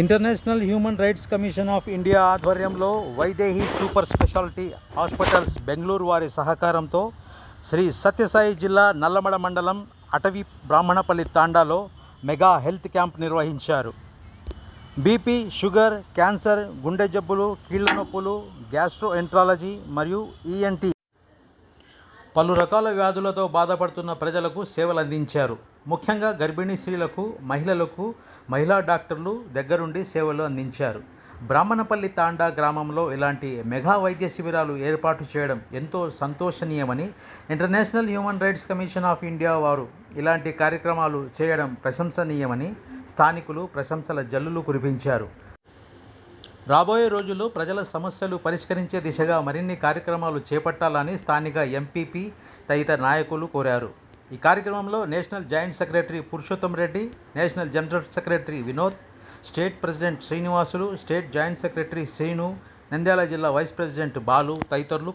International human rights commission of India ఆధ్వర్యంలో Vaidehi super speciality hospitals Bengaluru వారి సహకారంతో శ్రీ సత్యసాయి జిల్లా నల్లమడ మండలం అటవీ బ్రాహ్మణపల్లి తాండాలో మెగా హెల్త్ క్యాంప్ నిర్వహించారు. బీపీ, షుగర్, క్యాన్సర్, గుండె జబ్బులు, కీళ్ల నొప్పులు, గ్యాస్ట్రోఎంట్రాలజీ మరియు ఈఎన్టీ పలు రకాల వ్యాధులతో బాధపడుతున్న ప్రజలకు సేవలు అందించారు. ముఖ్యంగా గర్భిణీ స్త్రీలకు, మహిళలకు మహిళా డాక్టర్లు దగ్గరుండి సేవలు అందించారు. బ్రాహ్మణపల్లి తాండా గ్రామంలో ఇలాంటి మెగా వైద్య శిబిరాలు ఏర్పాటు చేయడం ఎంతో సంతోషనీయమని, international human rights commission of India వారు ఇలాంటి కార్యక్రమాలు చేయడం ప్రశంసనీయమని స్థానికులు ప్రశంసల జల్లులు కురిపించారు. రాబోయే రోజుల్లో ప్రజల సమస్యలు పరిష్కరించే దిశగా మరిన్ని కార్యక్రమాలు చేపట్టాలని స్థానిక ఎంపీపీ తదితర నాయకులు కోరారు. ఈ కార్యక్రమంలో national joint secretary Purushottam Reddy, national general secretary Vinod, state president Srinivasulu, state joint secretary Srinu, Nandyal జిల్లా వైస్ ప్రెసిడెంట్ బాలు తదితరులు